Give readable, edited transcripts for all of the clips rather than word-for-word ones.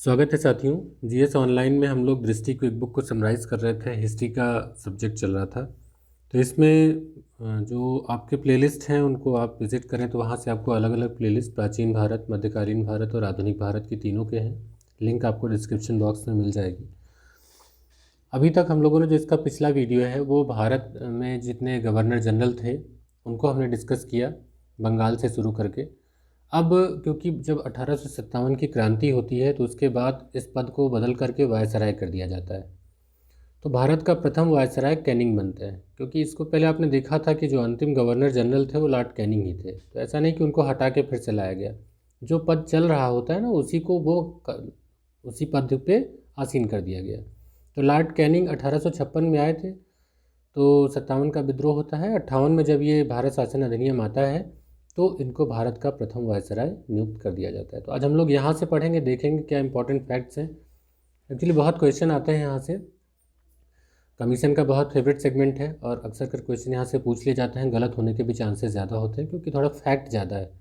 स्वागत है साथियों। जीएस ऑनलाइन में हम लोग दृष्टि क्विक बुक को समराइज़ कर रहे थे। हिस्ट्री का सब्जेक्ट चल रहा था, तो इसमें जो आपके प्लेलिस्ट हैं उनको आप विज़िट करें तो वहाँ से आपको अलग अलग प्लेलिस्ट प्राचीन भारत, मध्यकालीन भारत और आधुनिक भारत की तीनों के हैं। लिंक आपको डिस्क्रिप्शन बॉक्स में मिल जाएगी। अभी तक हम लोगों ने जो इसका पिछला वीडियो है वो भारत में जितने गवर्नर जनरल थे उनको हमने डिस्कस किया, बंगाल से शुरू करके। अब क्योंकि जब 1857 की क्रांति होती है तो उसके बाद इस पद को बदल करके वायसराय कर दिया जाता है। तो भारत का प्रथम वायसराय कैनिंग बनता है, क्योंकि इसको पहले आपने देखा था कि जो अंतिम गवर्नर जनरल थे वो लॉर्ड कैनिंग ही थे। तो ऐसा नहीं कि उनको हटा के फिर से लाया गया, जो पद चल रहा होता है ना उसी को उसी पद पे आसीन कर दिया गया। तो लॉर्ड कैनिंग 1856 में आए थे, तो 57 का विद्रोह होता है। 58 में जब ये भारत शासन अधिनियम आता है तो इनको भारत का प्रथम वायसराय नियुक्त कर दिया जाता है। तो आज हम लोग यहाँ से पढ़ेंगे, देखेंगे क्या इंपॉर्टेंट फैक्ट्स हैं। एक्चुअली बहुत क्वेश्चन आते हैं यहाँ से, कमीशन का बहुत फेवरेट सेगमेंट है और अक्सर कर क्वेश्चन यहाँ से पूछ लिए जाते हैं। गलत होने के भी चांसेस ज़्यादा होते हैं क्योंकि थोड़ा फैक्ट ज़्यादा है।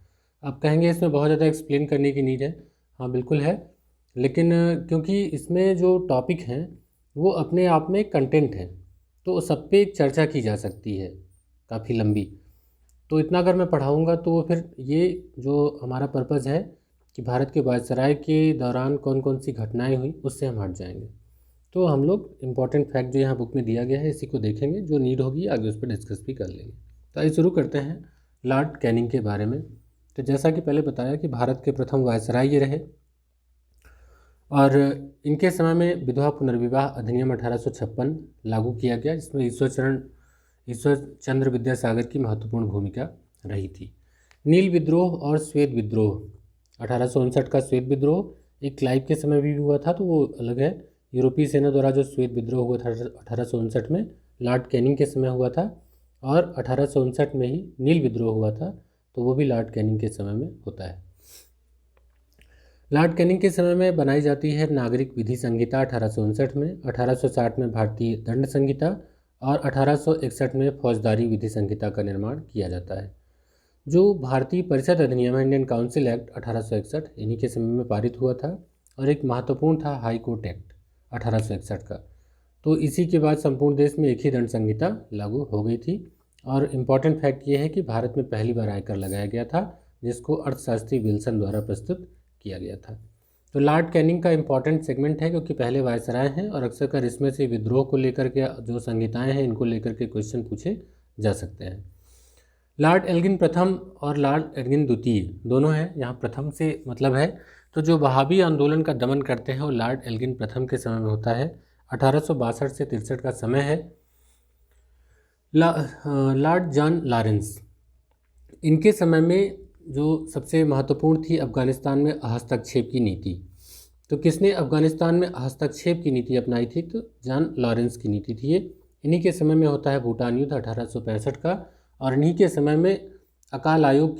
आप कहेंगे इसमें बहुत ज़्यादा एक्सप्लेन करने की नीड है, हाँ बिल्कुल है, लेकिन क्योंकि इसमें जो टॉपिक हैं वो अपने आप में कंटेंट है तो सब पे एक चर्चा की जा सकती है काफ़ी लंबी। तो इतना अगर मैं पढ़ाऊँगा तो फिर ये जो हमारा पर्पज़ है कि भारत के वायसराय के दौरान कौन कौन सी घटनाएं हुई उससे हम हट जाएंगे। तो हम लोग इम्पॉर्टेंट फैक्ट जो यहाँ बुक में दिया गया है इसी को देखेंगे, जो नीड होगी आगे उस पर डिस्कस भी कर लेंगे। तो आइए शुरू करते हैं लॉर्ड कैनिंग के बारे में। तो जैसा कि पहले बताया कि भारत के प्रथम वायसराय ये रहे और इनके समय में विधवा पुनर्विवाह अधिनियम 1856 लागू किया गया, जिसमें ईश्वर चंद्र विद्यासागर की महत्वपूर्ण भूमिका रही थी। नील विद्रोह और श्वेत विद्रोह 1859 का श्वेत विद्रोह एक क्लाइव के समय भी हुआ था, तो वो अलग है। यूरोपीय सेना द्वारा जो श्वेत विद्रोह हुआ था 1859 में, लॉर्ड कैनिंग के समय हुआ था, और 1859 में ही नील विद्रोह हुआ था, तो वो भी लॉर्ड कैनिंग के समय में होता है। लॉर्ड कैनिंग के समय में बनाई जाती है नागरिक विधि संहिता 1859 में, 1860 में भारतीय दंड संहिता और 1861 में फौजदारी विधि संहिता का निर्माण किया जाता है। जो भारतीय परिषद अधिनियम है, इंडियन काउंसिल एक्ट 1861, इन्हीं के समय में पारित हुआ था। और एक महत्वपूर्ण था हाई कोर्ट एक्ट 1861 का। तो इसी के बाद संपूर्ण देश में एक ही दंड संहिता लागू हो गई थी। और इम्पॉर्टेंट फैक्ट ये है कि भारत में पहली बार आयकर लगाया गया था, जिसको अर्थशास्त्री विल्सन द्वारा प्रस्तुत किया गया था। तो लॉर्ड कैनिंग का इंपॉर्टेंट सेगमेंट है क्योंकि पहले वायसराय हैं और अक्सर कर इसमें से विद्रोह को लेकर के जो संहिताएं हैं इनको लेकर के क्वेश्चन पूछे जा सकते हैं। लॉर्ड एल्गिन प्रथम और लॉर्ड एल्गिन द्वितीय दोनों हैं, यहाँ प्रथम से मतलब है तो जो वहाबी आंदोलन का दमन करते हैं वो लॉर्ड एल्गिन प्रथम के समय में होता है। 1862 से 63 का समय है। लॉर्ड जॉन लॉरेंस, इनके समय में जो सबसे महत्वपूर्ण थी अफ़गानिस्तान में हस्तक्षेप की नीति। तो किसने अफ़गानिस्तान में हस्तक्षेप की नीति अपनाई थी? तो जॉन लॉरेंस की नीति थी ये। इन्हीं के समय में होता है भूटान युद्ध 1865 का, और इन्हीं के समय में अकाल आयोग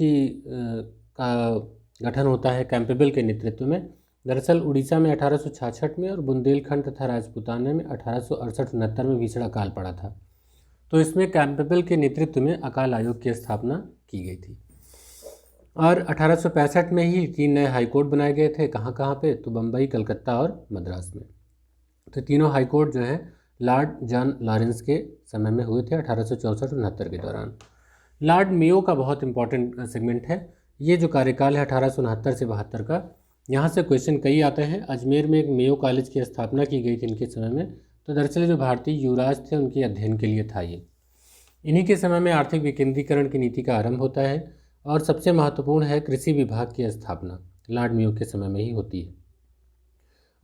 का गठन होता है कैंपेबल के नेतृत्व में। दरअसल उड़ीसा में 1866 में और बुंदेलखंड तथा राजपूताना में 1868-69 में भीषण अकाल पड़ा था। तो इसमें कैंपेबल के नेतृत्व में अकाल आयोग की स्थापना की गई थी। और 1865 में ही 3 नए हाईकोर्ट बनाए गए थे। कहाँ कहाँ पे? तो बम्बई, कलकत्ता और मद्रास में। तो तीनों हाईकोर्ट जो है लॉर्ड जॉन लॉरेंस के समय में हुए थे 1864-69 के दौरान। लॉर्ड मेयो का बहुत इंपॉर्टेंट सेगमेंट है। ये जो कार्यकाल है 1869 से 72 का, यहाँ से क्वेश्चन कई आते हैं। अजमेर में एक मेयो कॉलेज की स्थापना की गई थी इनके समय में। तो दरअसल जो भारतीय युवराज थे उनके अध्ययन के लिए था ये। इन्हीं के समय में आर्थिक विकेंद्रीकरण की नीति का आरंभ होता है। और सबसे महत्वपूर्ण है कृषि विभाग की स्थापना लॉर्ड मेयो के समय में ही होती है।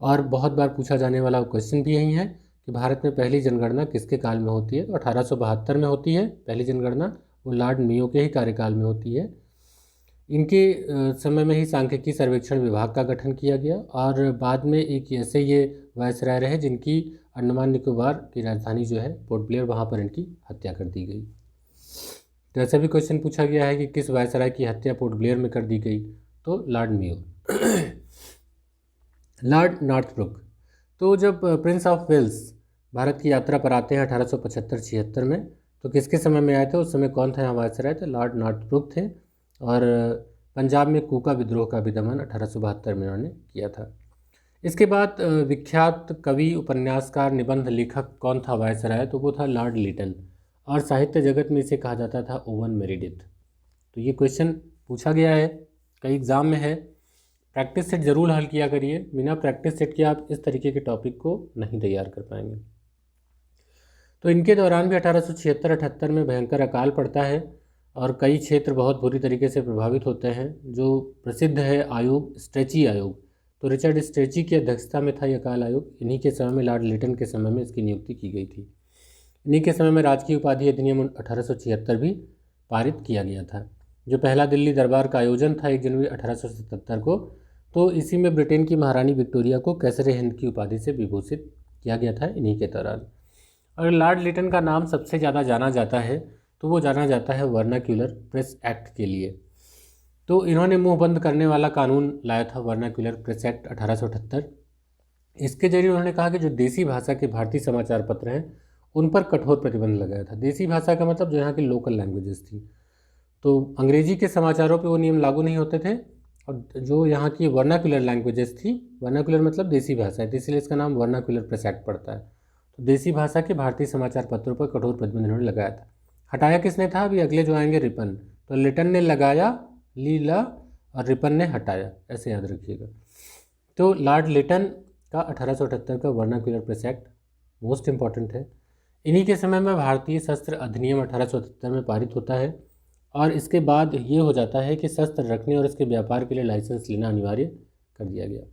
और बहुत बार पूछा जाने वाला क्वेश्चन भी यही है कि भारत में पहली जनगणना किसके काल में होती है? तो 1872 में होती है पहली जनगणना, वो लॉर्ड मेयो के ही कार्यकाल में होती है। इनके समय में ही सांख्यिकी सर्वेक्षण विभाग का गठन किया गया। और बाद में एक ऐसे ये वायसराय रहे जिनकी अंडमान निकोबार की राजधानी जो है पोर्ट ब्लेयर, वहाँ पर इनकी हत्या कर दी गई। तो ऐसा भी क्वेश्चन पूछा गया है कि किस वायसराय की हत्या पोर्ट ब्लेयर में कर दी गई? तो लॉर्ड मेयो। लॉर्ड नॉर्थब्रुक, तो जब प्रिंस ऑफ वेल्स भारत की यात्रा पर आते हैं 1875-76 में, तो किसके समय में आए थे? उस समय कौन था यहाँ वायसराय? थे लॉर्ड नॉर्थब्रुक थे। और पंजाब में कूका विद्रोह का भी दमन 1872 में उन्होंने किया था। इसके बाद विख्यात कवि, उपन्यासकार, निबंध लेखक कौन था वायसराय? तो वो था लॉर्ड लिटन, और साहित्य जगत में इसे कहा जाता था ओवन मेरेडिथ। तो ये क्वेश्चन पूछा गया है, कई एग्ज़ाम में है। प्रैक्टिस सेट ज़रूर हल किया करिए, बिना प्रैक्टिस सेट के आप इस तरीके के टॉपिक को नहीं तैयार कर पाएंगे। तो इनके दौरान भी 1876-78 में भयंकर अकाल पड़ता है और कई क्षेत्र बहुत बुरी तरीके से प्रभावित होते हैं। जो प्रसिद्ध है आयोग, स्ट्रेची आयोग, तो रिचर्ड स्ट्रेची की अध्यक्षता में था यह अकाल आयोग। इन्हीं के समय में, लॉर्ड लिटन के समय में इसकी नियुक्ति की गई थी। इन्हीं के समय में राजकीय उपाधि अधिनियम 1876 भी पारित किया गया था। जो पहला दिल्ली दरबार का आयोजन था 1 जनवरी 1877 को, तो इसी में ब्रिटेन की महारानी विक्टोरिया को कैसरे हिंद की उपाधि से विभूषित किया गया था इन्हीं के दौरान। अगर लॉर्ड लिटन का नाम सबसे ज़्यादा जाना जाता है तो वो जाना जाता है वर्नाक्यूलर प्रेस एक्ट के लिए। तो इन्होंने मुंह बंद करने वाला कानून लाया था, वर्नाक्यूलर प्रेस एक्ट 1878। इसके जरिए उन्होंने कहा कि जो देसी भाषा के भारतीय समाचार पत्र हैं उन पर कठोर प्रतिबंध लगाया था। देसी भाषा का मतलब जो यहाँ की लोकल लैंग्वेजेस थी, तो अंग्रेजी के समाचारों पे वो नियम लागू नहीं होते थे। और जो यहाँ की वर्नाक्यूलर लैंग्वेजेस थी, वर्नाक्यूलर मतलब देसी भाषा है, तो इसलिए इसका नाम वर्नाक्यूलर प्रेस एक्ट पड़ता है। तो देसी भाषा के भारतीय समाचार पत्रों पर कठोर प्रतिबंध इन्होंने लगाया था। हटाया किसने था? अभी अगले जो आएंगे रिपन। तो लिटन ने लगाया, लीला, और रिपन ने हटाया, ऐसे याद रखिएगा। तो लॉर्ड लिटन का 1878 का vernacular press act most important है। इन्हीं के समय में भारतीय शस्त्र अधिनियम 1877 में पारित होता है, और इसके बाद ये हो जाता है कि शस्त्र रखने और इसके व्यापार के लिए लाइसेंस लेना अनिवार्य कर दिया गया।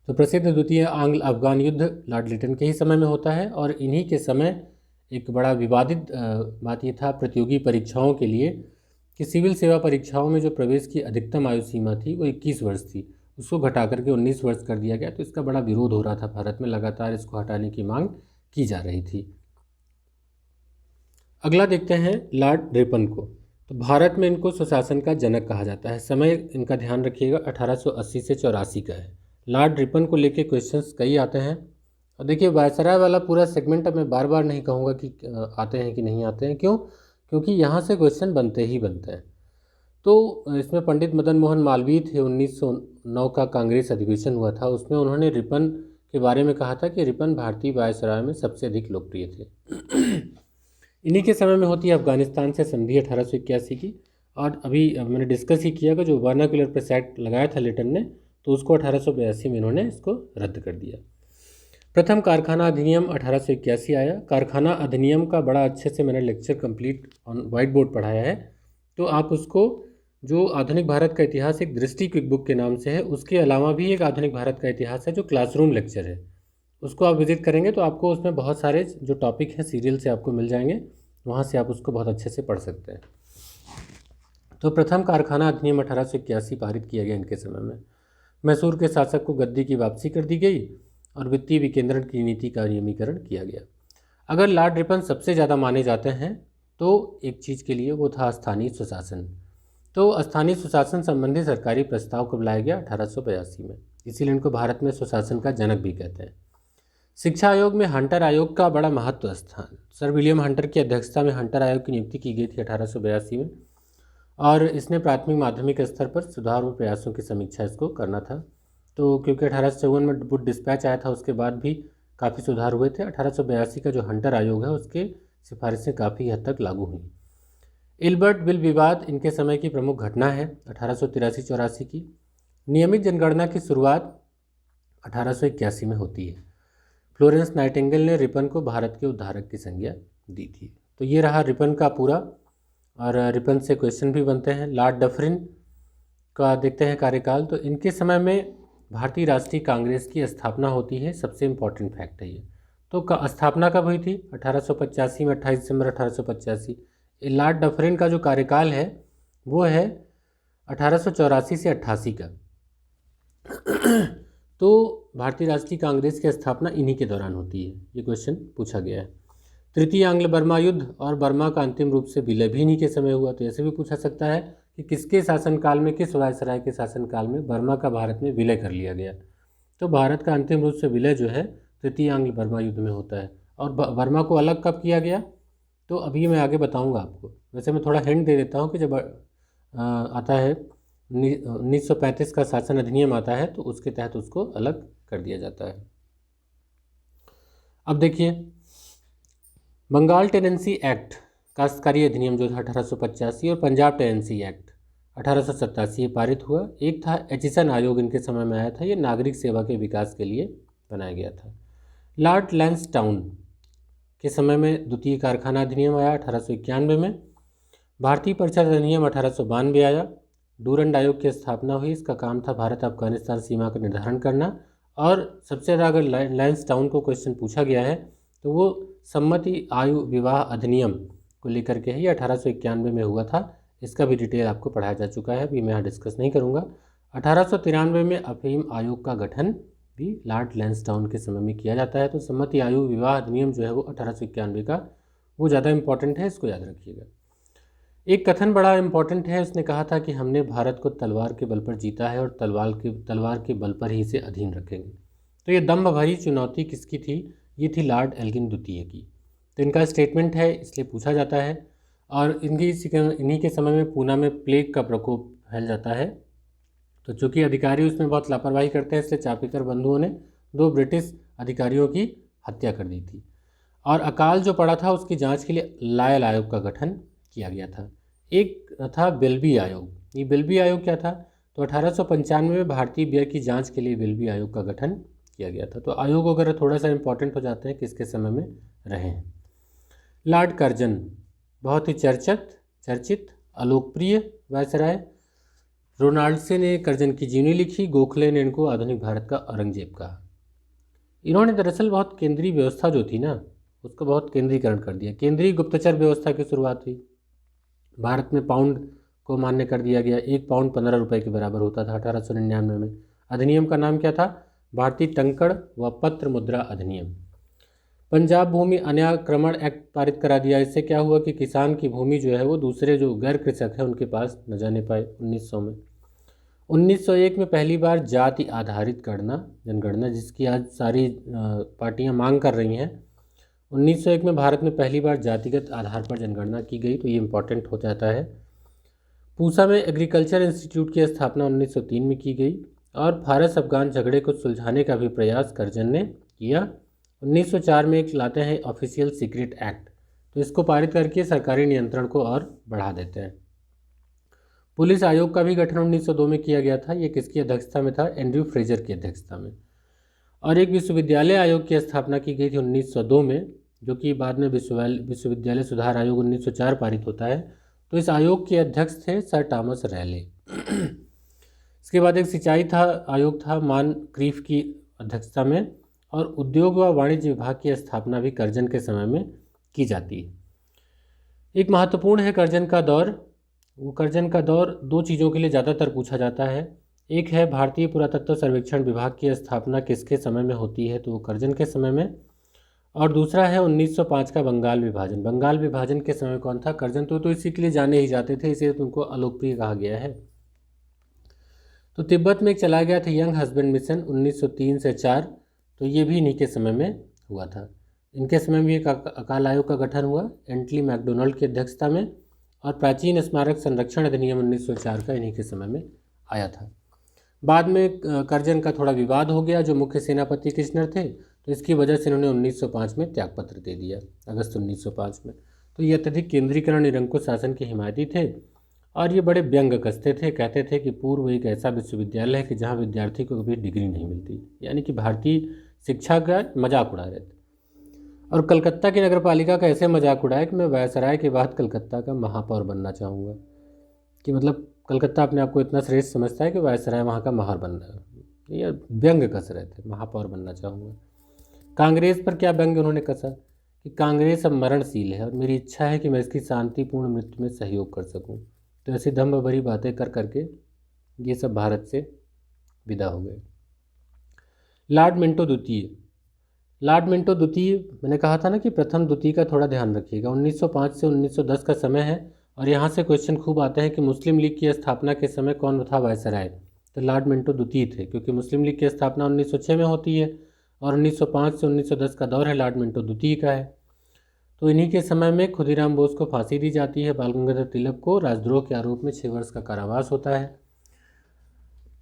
तो प्रसिद्ध द्वितीय आंग्ल अफगान युद्ध लॉर्ड लिटन के ही समय में होता है, और इन्हीं के समय एक बड़ा विवादित बात ये था प्रतियोगी परीक्षाओं के लिए कि सिविल सेवा परीक्षाओं में जो प्रवेश की अधिकतम आयु सीमा थी वो 21 वर्ष थी, उसको घटा करके 19 वर्ष कर दिया गया। तो इसका बड़ा विरोध हो रहा था भारत में, लगातार इसको हटाने की मांग की जा रही थी। अगला देखते हैं लॉर्ड रिपन को। तो भारत में इनको सुशासन का जनक कहा जाता है। समय इनका ध्यान रखिएगा 1880 से 84 का है। लॉर्ड रिपन को लेके क्वेश्चंस कई आते हैं, और देखिए वायसराय वाला पूरा सेगमेंट अब मैं बार बार नहीं कहूँगा कि आते हैं कि नहीं आते हैं। क्यों? क्योंकि यहाँ से क्वेश्चन बनते ही बनते हैं। तो इसमें पंडित मदन मोहन मालवीय थे, 1909 का कांग्रेस अधिवेशन हुआ था, उसमें उन्होंने रिपन के बारे में कहा था कि रिपन भारतीय वायसराय में सबसे अधिक लोकप्रिय थे। इन्हीं के समय में होती है अफगानिस्तान से संधि 1881 की, और अभी मैंने डिस्कस ही किया कि जो वर्नाक्यूलर प्रेस एक्ट लगाया था लिटन ने, तो उसको 1882 में इन्होंने इसको रद्द कर दिया। प्रथम कारखाना अधिनियम 1881 आया। कारखाना अधिनियम का बड़ा अच्छे से मैंने lecture complete on white board पढ़ाया है, तो आप उसको, जो आधुनिक भारत का इतिहास एक दृष्टि क्विक बुक के नाम से है, उसके अलावा भी एक आधुनिक भारत का इतिहास है जो क्लासरूम लेक्चर है, उसको आप विजिट करेंगे तो आपको उसमें बहुत सारे जो टॉपिक हैं सीरियल से आपको मिल जाएंगे, वहाँ से आप उसको बहुत अच्छे से पढ़ सकते हैं। तो प्रथम कारखाना अधिनियम 1881 पारित किया गया इनके समय में। मैसूर के शासक को गद्दी की वापसी कर दी गई, और वित्तीय विकेंद्रण की नीति का नियमीकरण किया गया। अगर लॉर्ड रिपन सबसे ज़्यादा माने जाते हैं तो एक चीज़ के लिए, वो था स्थानीय सुशासन। तो स्थानीय सुशासन संबंधी सरकारी प्रस्ताव कब लाया गया? 1882 में, इसीलिए इनको भारत में सुशासन का जनक भी कहते हैं। शिक्षा आयोग में हंटर आयोग का बड़ा महत्व स्थान। सर विलियम हंटर की अध्यक्षता में हंटर आयोग की नियुक्ति की गई थी 1882 में, और इसने प्राथमिक माध्यमिक स्तर पर सुधार और प्रयासों की समीक्षा इसको करना था। तो क्योंकि 1854 में वुड डिस्पैच आया था, उसके बाद भी काफ़ी सुधार हुए थे। 1882 का जो हंटर आयोग है उसके सिफारिशें काफ़ी हद तक लागू हुई। इल्बर्ट बिल विवाद इनके समय की प्रमुख घटना है 1883-84 की। नियमित जनगणना की शुरुआत 1881 में होती है। फ्लोरेंस नाइटिंगेल ने रिपन को भारत के उद्धारक की संज्ञा दी थी। तो ये रहा रिपन का पूरा, और रिपन से क्वेश्चन भी बनते हैं। लॉर्ड डफरिन का देखते हैं कार्यकाल। तो इनके समय में भारतीय राष्ट्रीय कांग्रेस की स्थापना होती है, सबसे इम्पॉर्टेंट फैक्ट है ये। तो स्थापना कब हुई थी? 1885 में, 28 दिसंबर 1885। लॉर्ड डफरिन का जो कार्यकाल है वो है 1884 से 88 का। तो भारतीय राष्ट्रीय कांग्रेस की स्थापना इन्हीं के दौरान होती है, ये क्वेश्चन पूछा गया है। तृतीय आंग्ल बर्मा युद्ध और बर्मा का अंतिम रूप से विलय भी इन्हीं के समय हुआ। तो ऐसे भी पूछा सकता है कि किसके शासनकाल में, किस वायसराय के शासनकाल में बर्मा का भारत में विलय कर लिया गया। तो भारत का अंतिम रूप से विलय जो है तृतीय आंग्ल बर्मा युद्ध में होता है। और बर्मा को अलग कब किया गया, तो अभी मैं आगे बताऊंगा आपको। वैसे मैं थोड़ा हिंट दे देता हूँ कि जब आता है 1935 का शासन अधिनियम आता है तो उसके तहत उसको अलग कर दिया जाता है। अब देखिए, बंगाल टेनेंसी एक्ट काश्तकारी अधिनियम जो था 1885 और पंजाब टेनेंसी एक्ट 1887 पारित हुआ। एक था एचिसन आयोग, इनके समय में आया था, ये नागरिक सेवा के विकास के लिए बनाया गया था। लॉर्ड लैंसडाउन के समय में द्वितीय कारखाना अधिनियम आया 1891 में। भारतीय परिषद अधिनियम 1892 आया। डूरंड आयोग की स्थापना हुई। इसका काम था भारत अफगानिस्तान सीमा का निर्धारण करना। और सबसे ज़्यादा अगर लैंसडाउन को क्वेश्चन पूछा गया है तो वो सम्मति आयु विवाह अधिनियम को लेकर के है। ये 1891 में हुआ था। इसका भी डिटेल आपको पढ़ाया जा चुका है, अभी मैं यहाँ डिस्कस नहीं करूँगा। 1893 में अफीम आयोग का गठन भी लॉर्ड लैंसडाउन के समय में किया जाता है। तो सम्मति आयु विवाह अधिनियम जो है वो 1891 का, वो ज़्यादा इंपॉर्टेंट है, इसको याद रखिएगा। एक कथन बड़ा इंपॉर्टेंट है, उसने कहा था कि हमने भारत को तलवार के बल पर जीता है और तलवार के बल पर ही इसे अधीन रखेंगे। तो ये दम्भ भरी चुनौती किसकी थी? ये थी लॉर्ड एल्गिन द्वितीय की। तो इनका स्टेटमेंट है, इसलिए पूछा जाता है। और इन्हीं के समय में पूना में प्लेग का प्रकोप फैल जाता है। तो चूँकि अधिकारी उसमें बहुत लापरवाही करते हैं, इसलिए चापीकर बंधुओं ने 2 ब्रिटिश अधिकारियों की हत्या कर दी थी। और अकाल जो पड़ा था उसकी जांच के लिए लायल आयोग का गठन किया गया था। एक था बेल्बी आयोग। ये बेल्बी आयोग क्या था? तो 1895 में भारतीय व्यय की जांच के लिए बेल्बी आयोग का गठन किया गया था। तो आयोग वगैरह थोड़ा सा इंपॉर्टेंट हो जाते हैं किसके समय में रहे हैं। लॉर्ड कर्जन बहुत ही चर्चित अलोकप्रिय वायसराय। रोनाल्डसे ने कर्जन की जीवनी लिखी। गोखले ने इनको आधुनिक भारत का औरंगजेब कहा। इन्होंने दरअसल बहुत केंद्रीय व्यवस्था जो थी ना, उसको बहुत केंद्रीकरण कर दिया। केंद्रीय गुप्तचर व्यवस्था की शुरुआत हुई। भारत में पाउंड को मान्य कर दिया गया। 1 पाउंड 15 रुपये के बराबर होता था 1899 में। अधिनियम का नाम क्या था? भारतीय टंकण व पत्र मुद्रा अधिनियम। पंजाब भूमि अनाक्रमण एक्ट पारित करा दिया। इससे क्या हुआ कि किसान की भूमि जो है वो दूसरे जो गैर कृषक है उनके पास न जाने पाए। 1900 में 1901 में पहली बार जाति आधारित जनगणना, जिसकी आज सारी पार्टियां मांग कर रही हैं। 1901 में भारत में पहली बार जातिगत आधार पर जनगणना की गई। तो ये इम्पोर्टेंट हो जाता है। पूसा में एग्रीकल्चर इंस्टीट्यूट की स्थापना 1903 में की गई। और फारस अफगान झगड़े को सुलझाने का भी प्रयास कर्जन ने किया। 1904 में एक लाते हैं ऑफिशियल सीक्रेट एक्ट। तो इसको पारित करके सरकारी नियंत्रण को और बढ़ा देते हैं। पुलिस आयोग का भी गठन 1902 में किया गया था। ये किसकी अध्यक्षता में था? एंड्रयू फ्रेजर की अध्यक्षता में। और एक विश्वविद्यालय आयोग की स्थापना की गई थी 1902 में, जो कि बाद में विश्वविद्यालय सुधार आयोग 1904 पारित होता है। तो इस आयोग के अध्यक्ष थे सर टॉमस रैले। इसके बाद एक सिंचाई आयोग था मान क्रीफ की अध्यक्षता में। और उद्योग व वाणिज्य विभाग की स्थापना भी कर्जन के समय में की जाती है। एक महत्वपूर्ण है कर्जन का दौर। वो कर्जन का दौर 2 चीज़ों के लिए ज़्यादातर पूछा जाता है। एक है भारतीय पुरातत्व सर्वेक्षण विभाग की स्थापना किसके समय में होती है? तो वो कर्जन के समय में। और दूसरा है 1905 का बंगाल विभाजन। बंगाल विभाजन के समय कौन था? कर्जन। तो इसी के लिए जाने ही जाते थे, इसे उनको अलोकप्रिय कहा गया है। तो तिब्बत में एक चला गया था यंग हस्बैंड मिशन 1903 से 4। तो ये भी इन्हीं के समय में हुआ था। इनके समय में एक अकाल आयोग का गठन हुआ एंटली मैकडोनाल्ड की अध्यक्षता में। और प्राचीन स्मारक संरक्षण अधिनियम 1904 का इन्हीं के समय में आया था। बाद में कर्जन का थोड़ा विवाद हो गया। जो मुख्य सेनापति किशनर थे, तो इसकी वजह से इन्होंने 1905 में त्यागपत्र दे दिया, अगस्त 1905 में। तो ये अत्यधिक केंद्रीकरण निरंकुश शासन के हिमायती थे। और ये बड़े व्यंग कसते थे। कहते थे कि पूर्व एक ऐसा विश्वविद्यालय है कि जहाँ विद्यार्थी को कभी डिग्री नहीं मिलती, यानी कि भारतीय शिक्षा का मजाक उड़ा रहे थे। और कलकत्ता की नगरपालिका का ऐसे मजाक उड़ाया कि मैं वायसराय के बाद कलकत्ता का महापौर बनना चाहूँगा। कि मतलब कलकत्ता अपने आप को इतना श्रेष्ठ समझता है कि वायसराय वहाँ का महार बन रहा है। ये व्यंग कस रहे थे, महापौर बनना चाहूँगा। कांग्रेस पर क्या व्यंग उन्होंने कसा कि कांग्रेस अब मरणशील है और मेरी इच्छा है कि मैं इसकी शांतिपूर्ण मृत्यु में सहयोग कर सकूँ। तो ऐसी दम्भ भरी बातें कर करके ये सब भारत से विदा हो गए। लॉर्ड मिंटो द्वितीय मैंने कहा था ना कि प्रथम द्वितीय का थोड़ा ध्यान रखिएगा। 1905 से 1910 का समय है। और यहाँ से क्वेश्चन खूब आते हैं कि मुस्लिम लीग की स्थापना के समय कौन था वायसराय? तो लॉर्ड मिंटो द्वितीय थे, क्योंकि मुस्लिम लीग की स्थापना 1906 में होती है और 1905 से 1910 का दौर है लॉर्ड मिंटो द्वितीय का है। तो इन्हीं के समय में खुदीराम बोस को फांसी दी जाती है। बाल गंगाधर तिलक को राजद्रोह के आरोप में 6 वर्ष का कारावास होता है।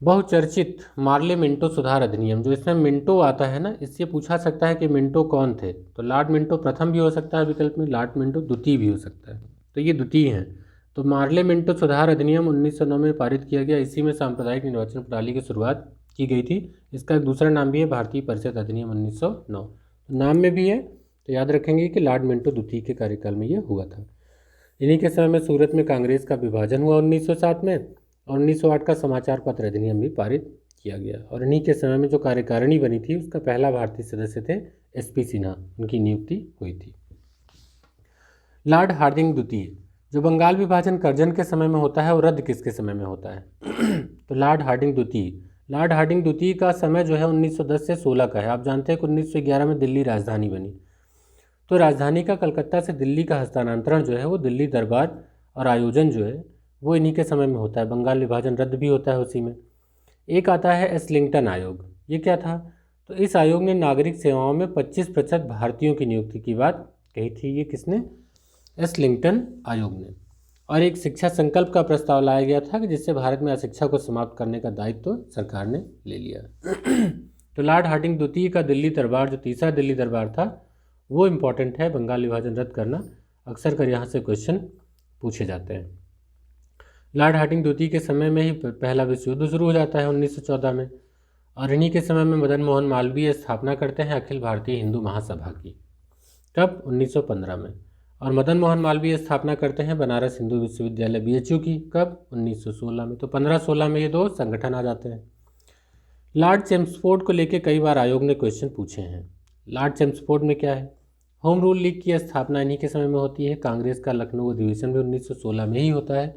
बहुचर्चित मार्ले मिंटो सुधार अधिनियम, जो इसमें मिंटो आता है ना, इससे पूछा सकता है कि मिंटो कौन थे। तो लॉर्ड मिंटो प्रथम भी हो सकता है विकल्प में, लॉर्ड मिंटो द्वितीय भी हो सकता है, तो ये द्वितीय हैं। तो मार्ले मिंटो सुधार अधिनियम 1909 में पारित किया गया। इसी में सांप्रदायिक निर्वाचन प्रणाली की शुरुआत की गई थी। इसका एक दूसरा नाम भी है भारतीय परिषद अधिनियम 1909। नाम में भी है, तो याद रखेंगे कि लॉर्ड मिंटो द्वितीय के कार्यकाल में ये हुआ था। इन्हीं के समय में सूरत में कांग्रेस का विभाजन हुआ 1907 में, और 1908 का समाचार पत्र अधिनियम भी पारित किया गया। और इन्हीं के समय में जो कार्यकारिणी बनी थी, उसका पहला भारतीय सदस्य थे SP सिन्हा, उनकी नियुक्ति हुई थी। लॉर्ड हार्डिंग द्वितीय, जो बंगाल विभाजन करजन के समय में होता है, और रद्द किसके समय में होता है? तो लॉर्ड हार्डिंग द्वितीय। लॉर्ड हार्डिंग द्वितीय का समय जो है 1910 से 16 का है। आप जानते हैं कि 1911 में दिल्ली राजधानी बनी, तो राजधानी का कलकत्ता से दिल्ली का हस्तांतरण जो है वो दिल्ली दरबार और आयोजन जो है वो इन्हीं के समय में होता है। बंगाल विभाजन रद्द भी होता है उसी में। एक आता है एस्लिंगटन आयोग। ये क्या था? तो इस आयोग ने नागरिक सेवाओं में 25% भारतीयों की नियुक्ति की बात कही थी। ये किसने? एस्लिंगटन आयोग ने। और एक शिक्षा संकल्प का प्रस्ताव लाया गया था कि जिससे भारत में अशिक्षा को समाप्त करने का दायित्व तो सरकार ने ले लिया। तो लॉर्ड हार्डिंग द्वितीय का दिल्ली दरबार, जो तीसरा दिल्ली दरबार था, वो इम्पॉर्टेंट है। बंगाल विभाजन रद्द करना अक्सर कर यहाँ से क्वेश्चन पूछे जाते हैं। लॉर्ड हार्डिंग द्वितीय के समय में ही पहला विश्व युद्ध शुरू हो जाता है 1914 में, और इन्हीं के समय में मदन मोहन मालवीय स्थापना करते हैं अखिल भारतीय हिंदू महासभा की। कब? 1915 में। और मदन मोहन मालवीय स्थापना करते हैं बनारस हिंदू विश्वविद्यालय BHU की। कब? 1916 में। तो 15-16 में ये दो संगठन आ जाते हैं। लॉर्ड चेम्सफोर्ड को लेकर कई बार आयोग ने क्वेश्चन पूछे हैं। लॉर्ड चेम्सफोर्ड में क्या है? होम रूल लीग की स्थापना इन्हीं के समय में होती है। कांग्रेस का लखनऊ अधिवेशन भी 1916 में ही होता है।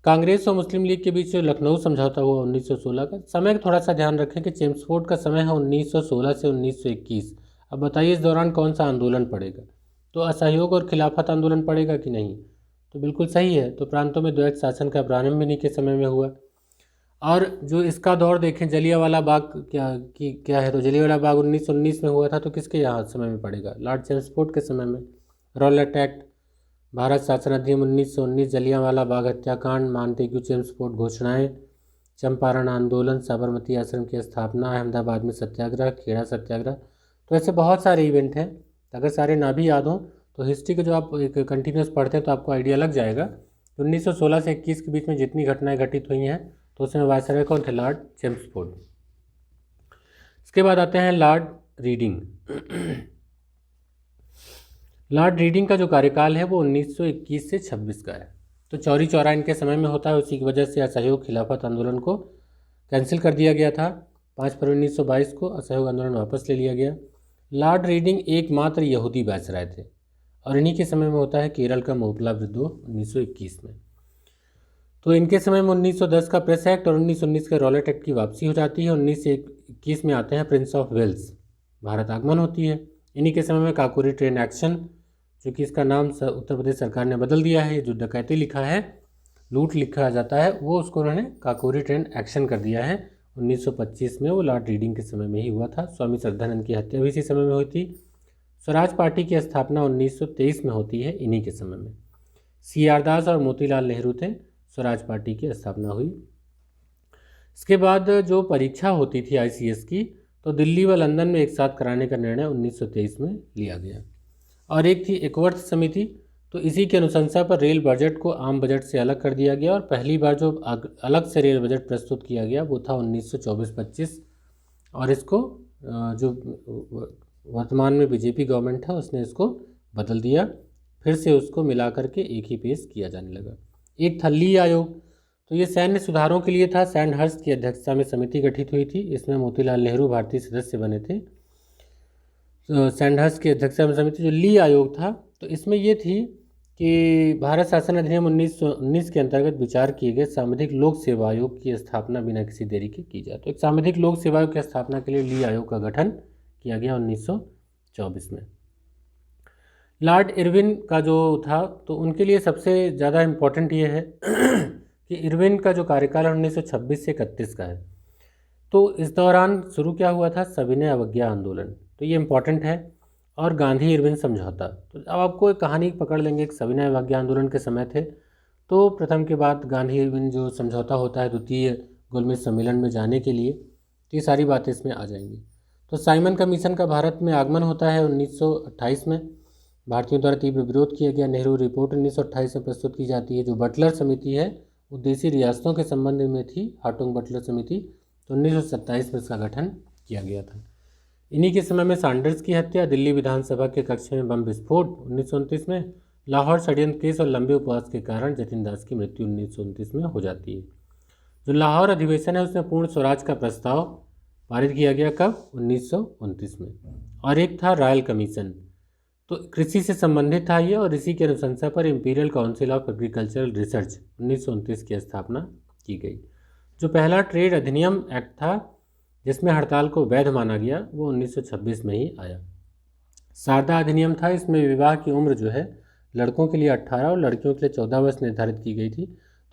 कांग्रेस और मुस्लिम लीग के बीच जो लखनऊ समझौता हुआ 1916 का। समय थोड़ा सा ध्यान रखें कि चेम्सफोर्ड का समय है 1916 से 1921। अब बताइए इस दौरान कौन सा आंदोलन पड़ेगा? तो असहयोग और खिलाफत आंदोलन पड़ेगा कि नहीं? तो बिल्कुल सही है। तो प्रांतों में द्वैत शासन का प्रारंभ इन्हीं के समय में हुआ। और जो इसका दौर देखें, जलियांवाला बाग क्या है? तो जलियांवाला बाग 1919 में हुआ था। तो किसके यहाँ समय में पड़ेगा? लॉर्ड चेम्सफोर्ड के समय में। रॉलेट एक्ट, भारत शासन अधिनियम 1919, जलियांवाला बाग हत्याकांड, मांटेग्यू चेम्सफोर्ड घोषणाएं, चंपारण आंदोलन, साबरमती आश्रम की स्थापना, अहमदाबाद में सत्याग्रह, खेड़ा सत्याग्रह। तो ऐसे बहुत सारे इवेंट हैं। अगर सारे ना भी याद हों तो हिस्ट्री के जो आप एक कंटिन्यूस पढ़ते हैं तो आपको आइडिया लग जाएगा। 1916 से 21 के बीच में जितनी घटनाएं घटित हुई हैं, तो उसमें वायसराय कौन थे? Lord Chelmsford. इसके बाद आते हैं लॉर्ड रीडिंग। लॉर्ड रीडिंग का जो कार्यकाल है वो 1921 से 26 का है। तो चौरी चौरा इनके समय में होता है। उसी की वजह से असहयोग खिलाफत आंदोलन को कैंसिल कर दिया गया था। 5 फरवरी 1922 को असहयोग आंदोलन वापस ले लिया गया। लॉर्ड रीडिंग एकमात्र यहूदी वायसराय थे, और इन्हीं के समय में होता है केरल का मोपला विद्रोह 1921 में। तो इनके समय में 1910 का प्रेस एक्ट और 1919 के रॉलेट एक्ट की वापसी हो जाती है। 1921 में आते हैं प्रिंस ऑफ वेल्स, भारत आगमन होती है। इन्हीं के समय में काकोरी ट्रेन एक्शन, जो कि इसका नाम उत्तर प्रदेश सरकार ने बदल दिया है। जो डकैती लिखा है, लूट लिखा जाता है, वो उसको उन्होंने काकोरी ट्रेन एक्शन कर दिया है। 1925 में वो लॉर्ड रीडिंग के समय में ही हुआ था। स्वामी श्रद्धानंद की हत्या भी इसी समय में हुई थी। स्वराज पार्टी की स्थापना 1923 में होती है, इन्हीं के समय में। CR दास और मोतीलाल नेहरू थे, स्वराज पार्टी की स्थापना हुई। इसके बाद जो परीक्षा होती थी ICS की, तो दिल्ली व लंदन में एक साथ कराने का निर्णय 1923 में लिया गया। और एक थी एकवर्थ समिति, तो इसी की अनुशंसा पर रेल बजट को आम बजट से अलग कर दिया गया। और पहली बार जो अलग से रेल बजट प्रस्तुत किया गया वो था 1924-25। और इसको जो वर्तमान में BJP गवर्नमेंट है उसने इसको बदल दिया, फिर से उसको मिला करके एक ही पेश किया जाने लगा। एक था ली आयोग, तो ये सैन्य सुधारों के लिए था। सैंडहर्स्ट की अध्यक्षता में समिति गठित हुई थी। इसमें मोतीलाल नेहरू भारतीय सदस्य बने थे। सैंडहर्स्ट की अध्यक्षता में समिति जो ली आयोग था, तो इसमें ये थी कि भारत शासन अधिनियम 1919 के अंतर्गत विचार किए गए सामाजिक लोक सेवा आयोग की स्थापना बिना किसी देरी के की जाए। तो एक सामाजिक लोक सेवा आयोग की स्थापना के लिए ली आयोग का गठन किया गया 1924 में। लॉर्ड इरविन का जो था, तो उनके लिए सबसे ज़्यादा इम्पोर्टेंट ये है कि इरविन का जो कार्यकाल 1926 से 31 का है। तो इस दौरान शुरू क्या हुआ था? सविनय अवज्ञा आंदोलन, तो ये इम्पॉर्टेंट है। और गांधी इरविन समझौता। तो अब आपको एक कहानी पकड़ लेंगे। एक सविनय अवज्ञा आंदोलन के समय थे, तो प्रथम के बाद गांधी इरविन जो समझौता होता है, द्वितीय गोलमेज सम्मेलन में जाने के लिए। तो ये सारी बातें इसमें आ जाएंगी। तो साइमन कमीशन का भारत में आगमन होता है 1928 में। भारतीयों द्वारा तीव्र विरोध किया गया। नेहरू रिपोर्ट 1928 में प्रस्तुत की जाती है। जो बटलर समिति है वो देशी रियासतों के संबंध में थी, हार्टुंग बटलर समिति। तो 1927 में इसका गठन किया गया था। इन्हीं के समय में सैंडर्स की हत्या, दिल्ली विधानसभा के कक्ष में बम विस्फोट 1929 में, लाहौर षड्यंत्र केस और लंबे उपवास के कारण जतिन दास की मृत्यु 1929 में हो जाती है। जो लाहौर अधिवेशन है उसमें पूर्ण स्वराज का प्रस्ताव पारित किया गया। कब? 1929 में। और एक था रॉयल कमीशन, तो कृषि से संबंधित था ये, और इसी की अनुशंसा पर imperial council of agricultural research 1929 की स्थापना की गई। जो पहला ट्रेड अधिनियम एक्ट था जिसमें हड़ताल को वैध माना गया वो 1926 में ही आया। शारदा अधिनियम था, इसमें विवाह की उम्र जो है लड़कों के लिए 18 और लड़कियों के लिए 14 वर्ष निर्धारित की गई थी।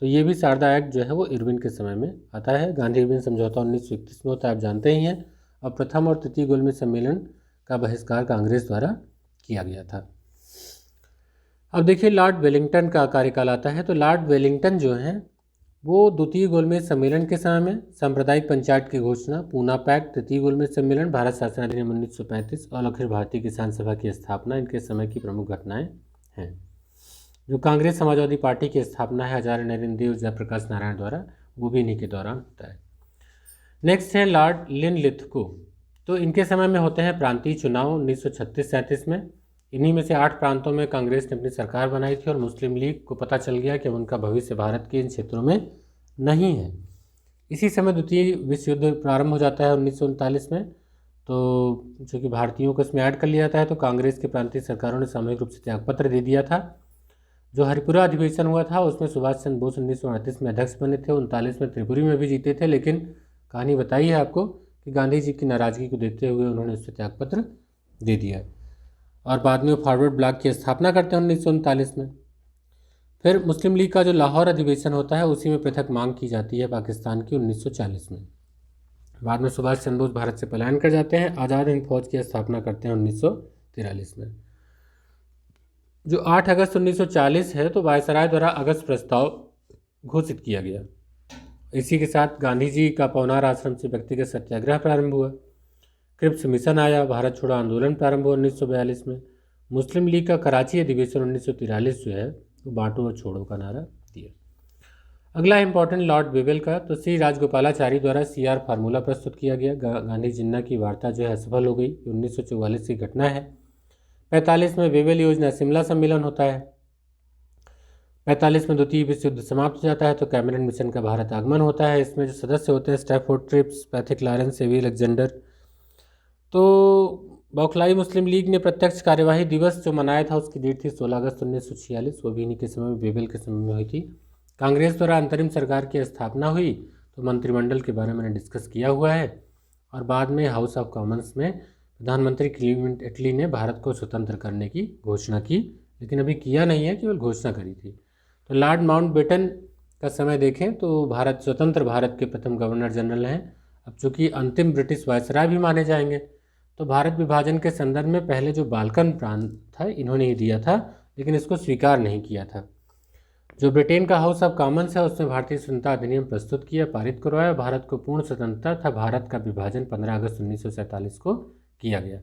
तो ये भी शारदा एक्ट जो है वो इरविन के समय में आता है। गांधी इरविन समझौता 1931 में होता है, आप जानते ही हैं। और प्रथम और तृतीय गोलमेज सम्मेलन का बहिष्कार कांग्रेस द्वारा किया गया था। अब देखिए लॉर्ड वेलिंगटन का कार्यकाल आता है। तो लॉर्ड वेलिंगटन जो हैं वो द्वितीय गोलमेज सम्मेलन के समय में सांप्रदायिक पंचायत की घोषणा, पूना पैक्ट, तृतीय गोलमेज सम्मेलन, भारत शासन अधिनियम 1935 और अखिल भारतीय किसान सभा की स्थापना इनके समय की प्रमुख घटनाएं हैं। जो कांग्रेस समाजवादी पार्टी की स्थापना है आचार्य नरेंद्र देव, जयप्रकाश नारायण द्वारा, वो भी इन्हीं के दौरान होता है। नेक्स्ट है लॉर्ड लिनलिथगो। तो इनके समय में होते हैं प्रांतीय चुनाव 1936-37 में। इन्हीं में से 8 प्रांतों में कांग्रेस ने अपनी सरकार बनाई थी और मुस्लिम लीग को पता चल गया कि उनका भविष्य भारत के इन क्षेत्रों में नहीं है। इसी समय द्वितीय विश्व युद्ध प्रारंभ हो जाता है 1939 में। तो चूँकि भारतीयों को इसमें ऐड कर लिया जाता है तो कांग्रेस के प्रांतीय सरकारों ने सामूहिक रूप से त्यागपत्र दे दिया था। जो हरिपुरा अधिवेशन हुआ था उसमें सुभाष चंद्र बोस 1938 में अध्यक्ष बने थे, 1939 में त्रिपुरी में भी जीते थे, लेकिन कहानी बताई है आपको कि गांधी जी की नाराज़गी को देखते हुए उन्होंने उससे त्यागपत्र दे दिया। और बाद में वो फॉरवर्ड ब्लॉक की स्थापना करते हैं 1939 में। फिर मुस्लिम लीग का जो लाहौर अधिवेशन होता है उसी में पृथक मांग की जाती है पाकिस्तान की 1940 में। बाद में सुभाष चंद्र बोस भारत से पलायन कर जाते हैं, आज़ाद हिंद फौज की स्थापना करते हैं 1943 में। जो 8 अगस्त 1940 है तो वायसराय द्वारा अगस्त प्रस्ताव घोषित किया गया। इसी के साथ गांधी जी का पवनार आश्रम से व्यक्तिगत सत्याग्रह प्रारंभ हुआ। क्रिप्स मिशन आया, भारत छोड़ो आंदोलन प्रारंभ हुआ 1942 में। मुस्लिम लीग का कराची अधिवेशन 1943 जो है वो बांटो और छोड़ो का नारा दिया। अगला इंपॉर्टेंट लॉर्ड वेवेल का, तो श्री राजगोपालाचारी द्वारा CR फार्मूला प्रस्तुत किया गया। गांधी जिन्ना की वार्ता जो है असफल हो गई, 1944 की घटना है। 45 में वेवेल योजना शिमला सम्मेलन होता है। 45 में द्वितीय विश्व युद्ध समाप्त हो जाता है तो कैमरन मिशन का भारत आगमन होता है। इसमें जो सदस्य होते हैं स्टैफोर्ड ट्रिप्स, पैथिक लॉरेंस, सेवी अलेक्जेंडर। तो बौखलाई मुस्लिम लीग ने प्रत्यक्ष कार्यवाही दिवस जो मनाया था उसकी डेट थी 16 अगस्त 1946, वो भी इन्हीं के समय में वेवेल के समय में हुई थी। कांग्रेस द्वारा अंतरिम सरकार की स्थापना हुई तो मंत्रिमंडल के बारे में मैंने डिस्कस किया हुआ है। और बाद में हाउस ऑफ कॉमन्स में प्रधानमंत्री क्लीमेंट एटली ने भारत को स्वतंत्र करने की घोषणा की, लेकिन अभी किया नहीं है, केवल घोषणा करी थी। तो लॉर्ड माउंटबेटन का समय देखें तो भारत स्वतंत्र भारत के प्रथम गवर्नर जनरल हैं। अब चूँकि अंतिम ब्रिटिश वायसराय भी माने जाएंगे तो भारत विभाजन के संदर्भ में पहले जो बाल्कन प्रांत था इन्होंने ही दिया था, लेकिन इसको स्वीकार नहीं किया था। जो ब्रिटेन का हाउस ऑफ कॉमन्स है उसने भारतीय स्वतंत्रता अधिनियम प्रस्तुत किया, पारित करवाया, भारत को पूर्ण स्वतंत्रता था। भारत का विभाजन 15 अगस्त 1947 को किया गया।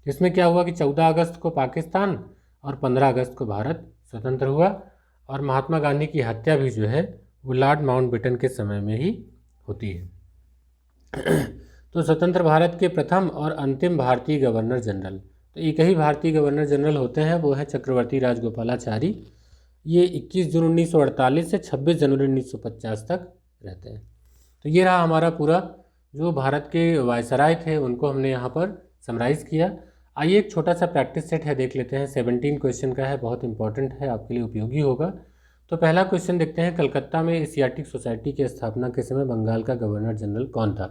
इसमें क्या हुआ कि 14 अगस्त को पाकिस्तान और 15 अगस्त को भारत स्वतंत्र हुआ। और महात्मा गांधी की हत्या भी जो है वो लॉर्ड माउंटबेटन के समय में ही होती है। तो स्वतंत्र भारत के प्रथम और अंतिम भारतीय गवर्नर जनरल, तो एक ही भारतीय गवर्नर जनरल होते हैं, वो है चक्रवर्ती राजगोपालाचारी। ये 21 जून 1948 से 26 जनवरी 1950 तक रहते हैं। तो ये रहा हमारा पूरा जो भारत के वायसराय थे उनको हमने यहाँ पर समराइज़ किया। आइए एक छोटा सा प्रैक्टिस सेट है, देख लेते हैं। 17 क्वेश्चन का है, बहुत इंपॉर्टेंट है, आपके लिए उपयोगी होगा। तो पहला क्वेश्चन देखते हैं, कलकत्ता में एशियाटिक सोसाइटी की स्थापना के समय बंगाल का गवर्नर जनरल कौन था।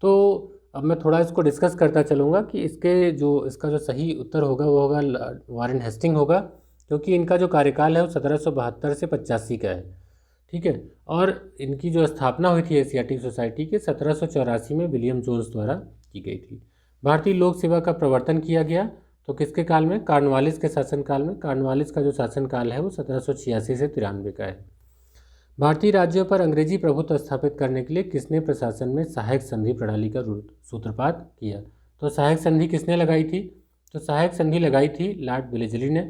तो अब मैं थोड़ा इसको डिस्कस करता चलूँगा कि इसका जो सही उत्तर होगा वो होगा वारेन हेस्टिंग होगा, क्योंकि इनका जो कार्यकाल है वो 1772 से 85 का है। ठीक है, और इनकी जो स्थापना हुई थी एशियाटिक सोसाइटी के 1784 में विलियम जोन्स द्वारा की गई थी। भारतीय लोक सेवा का प्रवर्तन किया गया तो किसके काल में? कॉर्नवालिस के शासनकाल में। कॉर्नवालिस का जो शासनकाल है वो 1786 से 93 का है। भारतीय राज्यों पर अंग्रेजी प्रभुत्व स्थापित करने के लिए किसने प्रशासन में सहायक संधि प्रणाली का सूत्रपात किया? तो सहायक संधि किसने लगाई थी? तो सहायक संधि लगाई थी लॉर्ड वेलेस्ली ने।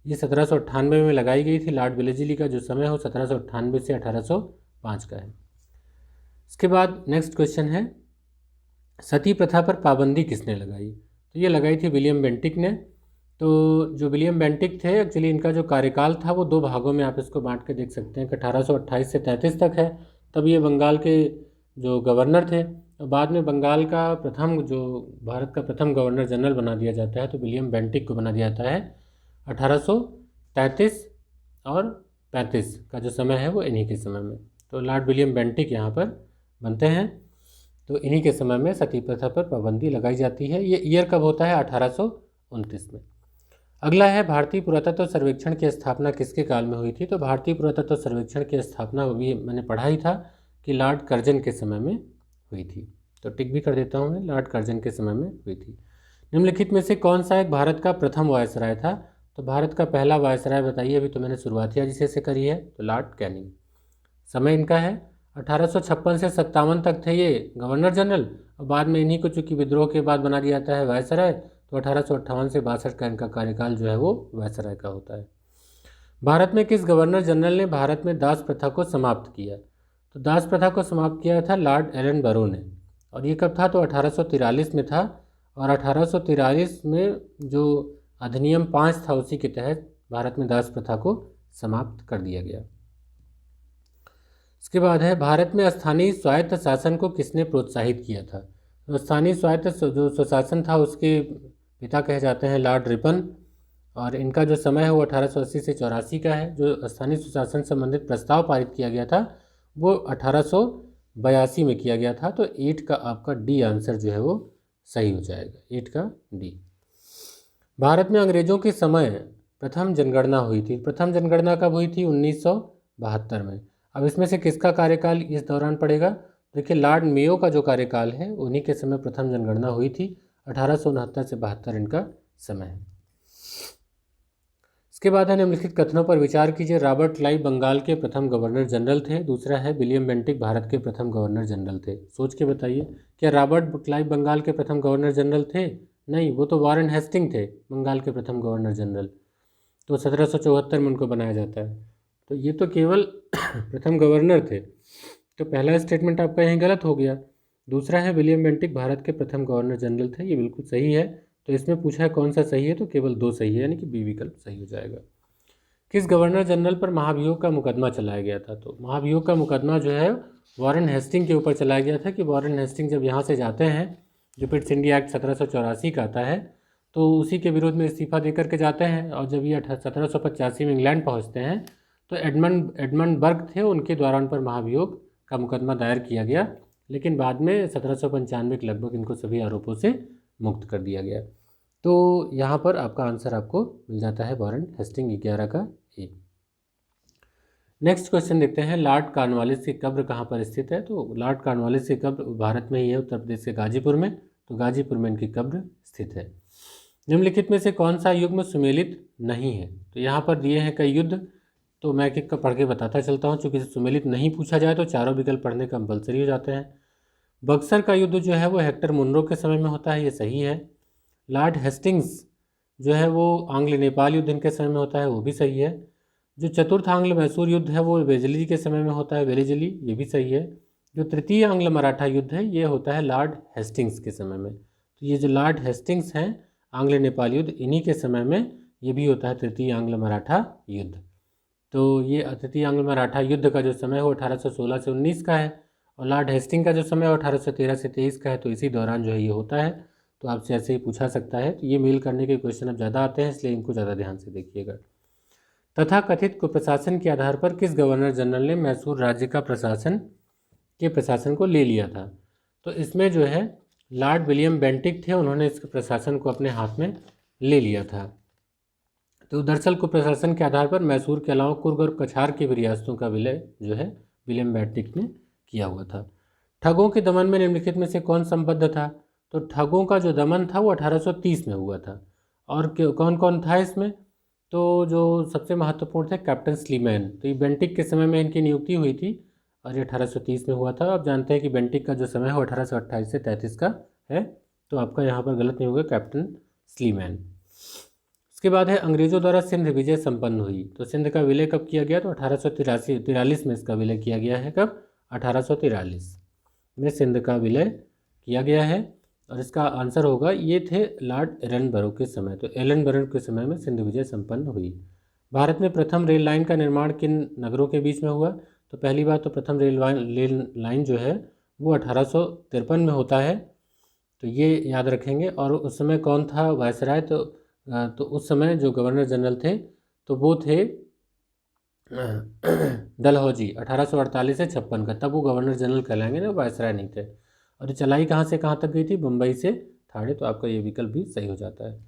ये 1798 में लगाई गई थी। लॉर्ड वेलेस्ली का जो समय हो 1798 से 1805 का है। इसके बाद नेक्स्ट क्वेश्चन है, सती प्रथा पर पाबंदी किसने लगाई? तो ये लगाई थी विलियम बेंटिक ने। तो जो विलियम बेंटिक थे, एक्चुअली इनका जो कार्यकाल था वो दो भागों में आप इसको बांट के देख सकते हैं कि 1828 से 33 तक है। तब ये बंगाल के जो गवर्नर थे, और बाद में बंगाल का प्रथम जो भारत का प्रथम गवर्नर जनरल बना दिया जाता है तो विलियम बेंटिक को बना दिया जाता है। 1833 और 35 का जो समय है वो इन्हीं के समय में, तो लॉर्ड विलियम बेंटिक यहाँ पर बनते हैं। तो इन्हीं के समय में सती प्रथा पर पाबंदी लगाई जाती है। ये ईयर कब होता है? 1829 में। अगला है, भारतीय पुरातत्व सर्वेक्षण की स्थापना किसके काल में हुई थी? तो भारतीय पुरातत्व सर्वेक्षण की स्थापना भी मैंने पढ़ा ही था कि लॉर्ड कर्जन के समय में हुई थी। तो टिक भी कर देता हूँ मैं, लॉर्ड कर्जन के समय में हुई थी। निम्नलिखित में से कौन सा एक भारत का प्रथम वायसराय था? तो भारत का पहला वायसराय बताइए। अभी तो मैंने शुरुआती जिसे से करी है, तो लॉर्ड कैनिंग। समय इनका है 1856 से 57 तक थे ये गवर्नर जनरल, और बाद में इन्हीं को चूंकि विद्रोह के बाद बना दिया जाता है वायसराय, तो 1858 से 62 का इनका कार्यकाल जो है वो वायसराय का होता है। भारत में किस गवर्नर जनरल ने भारत में दास प्रथा को समाप्त किया? तो दास प्रथा को समाप्त किया था लॉर्ड एलन बरो ने। और ये कब था? तो 1843 में था। और 1843 में जो अधिनियम 5 था उसी के तहत भारत में दास प्रथा को समाप्त कर दिया गया। इसके बाद है, भारत में स्थानीय स्वायत्त शासन को किसने प्रोत्साहित किया था? तो स्थानीय स्वायत्त जो स्वशासन था उसके पिता कहे जाते हैं लॉर्ड रिपन, और इनका जो समय है वो 1880 से 84 का है। जो स्थानीय स्वशासन संबंधित प्रस्ताव पारित किया गया था वो 1882 में किया गया था। तो 8 का आपका डी आंसर जो है वो सही हो जाएगा, 8 का डी। भारत में अंग्रेजों के समय प्रथम जनगणना हुई थी। प्रथम जनगणना कब हुई थी? 1972 में। अब इसमें से किसका कार्यकाल इस दौरान पड़ेगा? देखिए, लॉर्ड मेयो का जो कार्यकाल है उन्हीं के समय प्रथम जनगणना हुई थी। 1869 से 72 इनका समय है। इसके बाद है, निम्नलिखित कथनों पर विचार कीजिए। रॉबर्ट क्लाइव बंगाल के प्रथम गवर्नर जनरल थे। दूसरा है, विलियम बेंटिक भारत के प्रथम गवर्नर जनरल थे। सोच के बताइए, क्या रॉबर्ट क्लाइव बंगाल के प्रथम गवर्नर जनरल थे? नहीं, वो तो वॉरेन हेस्टिंग थे बंगाल के प्रथम गवर्नर जनरल। तो 1774 में उनको बनाया जाता है। तो ये तो केवल प्रथम गवर्नर थे। तो पहला स्टेटमेंट आपका यहीं गलत हो गया। दूसरा है, विलियम बेंटिक भारत के प्रथम गवर्नर जनरल थे, ये बिल्कुल सही है। तो इसमें पूछा है कौन सा सही है, तो केवल 2 सही है, यानी कि बी विकल्प सही हो जाएगा। किस गवर्नर जनरल पर महाभियोग का मुकदमा चलाया गया था? तो महाभियोग का मुकदमा जो है वॉरेन हेस्टिंग के ऊपर चलाया गया था कि वॉरेन हेस्टिंग जब यहाँ से जाते हैं, जो पिट्स इंडिया एक्ट 1784 का आता है, तो उसी के विरोध में इस्तीफा दे करके जाते हैं। और जब ये 1785 में इंग्लैंड पहुँचते हैं तो एडमंड बर्ग थे, उनके द्वारा उन पर महाभियोग का मुकदमा दायर किया गया, लेकिन बाद में 1795 के लगभग इनको सभी आरोपों से मुक्त कर दिया गया। तो यहाँ पर आपका आंसर आपको मिल जाता है वॉरेन हेस्टिंग 11 का ए। नेक्स्ट क्वेश्चन देखते हैं, लॉर्ड कॉर्नवालिस की कब्र कहाँ पर स्थित है? तो लॉर्ड कॉर्नवालिस की कब्र भारत में ही है, उत्तर प्रदेश के गाजीपुर में। तो गाजीपुर में इनकी कब्र स्थित है। निम्नलिखित में से कौन सा युग्म सुमेलित नहीं है? तो यहाँ पर दिए हैं कई युद्ध, तो मैं एक एक का पढ़ के बताता चलता हूँ। चूँकि सुमेलित नहीं पूछा जाए तो चारों विकल्प पढ़ने कंपलसरी हो जाते हैं। बक्सर का युद्ध जो है वो हेक्टर मुनरो के समय में होता है, ये सही है। लॉर्ड हेस्टिंग्स जो है वो आंग्ल नेपाल युद्ध इनके समय में होता है, वो भी सही है। जो चतुर्थ आंग्ल मैसूर युद्ध है वो वेलेस्ली के समय में होता है, वेलेस्ली, ये भी सही है। जो तृतीय आंग्ल मराठा युद्ध है ये होता है लॉर्ड हेस्टिंग्स के समय में। तो ये जो लॉर्ड हेस्टिंग्स हैं आंग्ल नेपाल युद्ध, इन्हीं के समय में ये भी होता है तृतीय आंग्ल मराठा युद्ध। तो ये तृतीय आंग्ल मराठा युद्ध का जो समय है वो 1816 से 19 का है, और लॉर्ड हेस्टिंग का जो समय है 1813 से 23 का है। तो इसी दौरान जो है ये होता है। तो आपसे ऐसे ही पूछा सकता है। तो ये मेल करने के क्वेश्चन अब ज़्यादा आते हैं, इसलिए इनको ज़्यादा ध्यान से देखिएगा। तथा कथित कुप्रशासन के आधार पर किस गवर्नर जनरल ने मैसूर राज्य का प्रशासन को ले लिया था? तो इसमें जो है लॉर्ड विलियम बेंटिक थे, उन्होंने इस प्रशासन को अपने हाथ में ले लिया था। तो दरअसल कुप्रशासन के आधार पर मैसूर के अलावा कुर्ग और कछार की भी रियासतों का विलय जो है विलियम बेंटिक ने किया हुआ था। ठगों के दमन में निम्नलिखित में से कौन संबद्ध था? तो ठगों का जो दमन था वो 1830 में हुआ था। और कौन कौन था इसमें? तो जो सबसे महत्वपूर्ण थे कैप्टन स्लीमैन, तो ये बेंटिक के समय में इनकी नियुक्ति हुई थी और ये 1830 में हुआ था। आप जानते हैं कि बेंटिक का जो समय है वो 1828 से 33 का है, तो आपका यहाँ पर गलत नहीं होगा, कैप्टन स्लीमैन। उसके बाद है अंग्रेज़ों द्वारा सिंध विजय संपन्न हुई, तो सिंध का विलय कब किया गया? तो 1843 में इसका विलय किया गया है। कब? 1843 में सिंध का विलय किया गया है। और इसका आंसर होगा, ये थे लॉर्ड एलनबरो के समय, तो एलनबरो के समय में सिंध विजय संपन्न हुई। भारत में प्रथम रेल लाइन का निर्माण किन नगरों के बीच में हुआ? तो पहली बात तो प्रथम रेल लाइन जो है वो 1853 में होता है, तो ये याद रखेंगे। और उस समय कौन था वायसराय? तो उस समय जो गवर्नर जनरल थे तो वो थे डलहौजी, 1848 से 56 का, तब वो गवर्नर जनरल कहलाएंगे ना, वायसराय नहीं थे। और ये चलाई कहाँ से कहाँ तक गई थी? मुंबई से ठाणे, तो आपका ये विकल्प भी सही हो जाता है।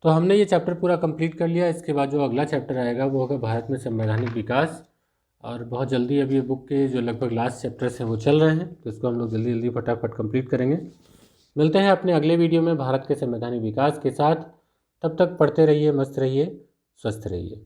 तो हमने ये चैप्टर पूरा कंप्लीट कर लिया। इसके बाद जो अगला चैप्टर आएगा वो होगा भारत में संवैधानिक विकास, और बहुत जल्दी अभी ये बुक के जो लगभग लास्ट चैप्टर्स हैं वो चल रहे हैं, तो इसको हम लोग जल्दी जल्दी फटाफट कंप्लीट करेंगे। मिलते हैं अपने अगले वीडियो में भारत के संवैधानिक विकास के साथ। तब तक पढ़ते रहिए, मस्त रहिए, स्वस्थ रहिए।